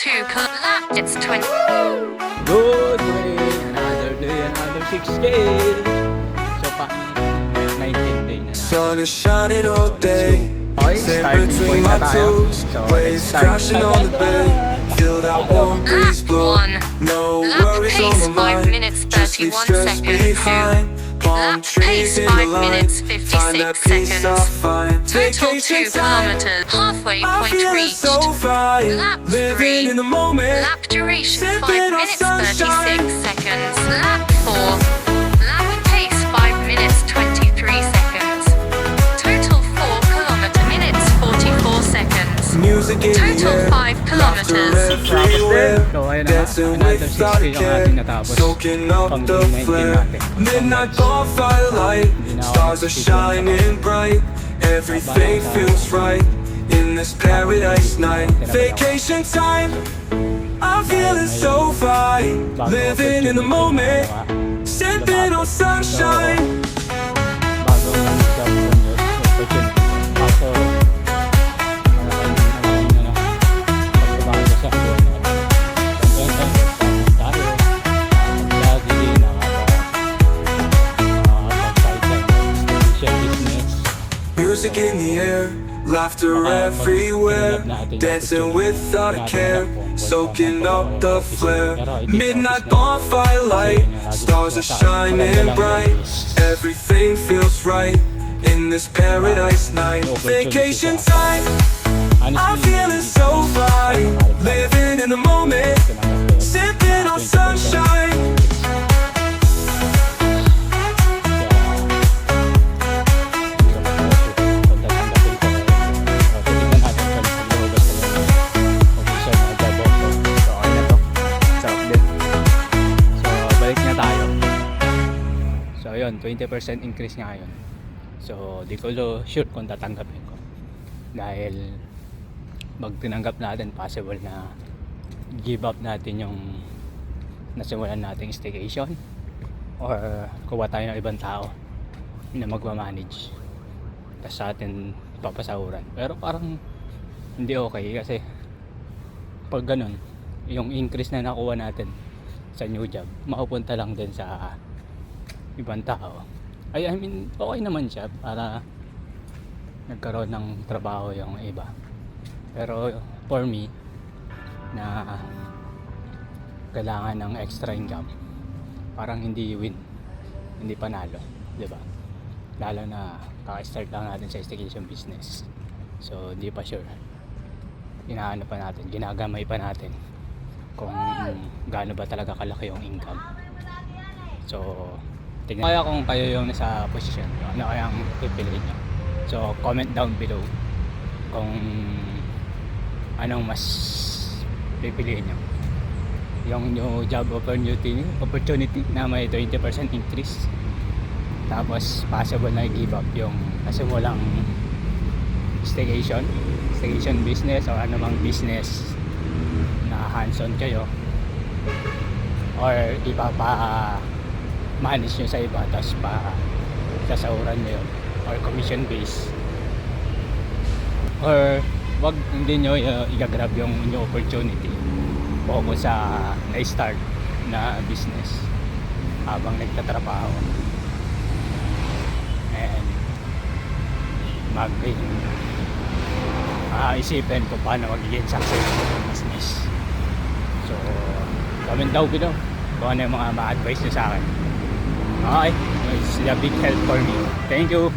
lap, it's 20. Good morning! Another day, another 6K! So pa, 19th day na natin. Sun is shining all day. Okay, Stand starting between point na my tayo. toes. So, Waves let's start. crashing on the bed. Feel that warm breeze blow. One. No Lap worries on pace, my 5 mind. minutes, Just leave 31 stress seconds. behind. Palm Lap trees pace, in the 5 line. minutes, Find that 56 peace I seconds. find. Total 2 Vacation time. kilometers. Halfway I'm point feeling reached. so fine. Lap Living 3. in the moment. Lap duration 5 Sipping on minutes, sunshine. 36 seconds. Lap 4. Lap pace 5 minutes, 23 seconds. Total 4 kilometer minutes, 44 seconds. Music in the Total air. 5 kilometers. Everywhere. So ayun na nga, Dancing another without 6K a yung care. ating natapos. Soaking up Pang the 19 flare. natin. Midnight bonfire light. Stars are shining bright. Everything feels right in this paradise night. Vacation time. I'm feeling so fine. Living in the moment. Sipping on sunshine. Bagong job yun, opportunity. Kaso, pagbabago sa akin, tayo, lagi nakapag-side business. Music in the air, laughter everywhere. Dancing without a care, soaking up the flare. Midnight bonfire light, stars are shining bright. Everything feels right in this paradise night. Vacation time, I'm feeling so fine. Living in the moment, sipping on sunshine. So ayun, 20% increase nga yun. So di ko sure kung tatanggapin ko. Dahil pag tinanggap natin, possible na give up natin yung nasimulan nating staycation or kuha tayo ng ibang tao na magmamanage tapos sa atin papasahuran. Pero parang hindi okay kasi pag ganun, yung increase na nakuha natin sa new job mapupunta lang din sa ibang tao. I mean, okay naman siya para nagkaroon ng trabaho yung iba. Pero for me na kailangan ng extra income, parang hindi win, hindi panalo, di ba? Lalo na kaka-start lang natin sa staycation business. So, hindi pa sure. Inaano pa natin, ginagamay pa natin kung gaano ba talaga kalaki yung income. So, tingnan kaya kung kayo yung nasa posisyon, ano kayang pipiliin nyo. So, comment down below kung anong mas pipiliin nyo. Yung new job opportunity na may 20% increase, tapos possible na give up yung nasimulang staycation business o anumang business na hands-on kayo, or manage nyo sa iba tapos sasahuran nyo yun, or commission base, or wag hindi nyo i-grab yung new opportunity, focus sa na-start na business habang nagtatrabaho and isipin kung paano magiging successful yung business. So comment down below kung ano yung mga ma-advise nyo sa akin. Okay, it's a big help for me. Thank you.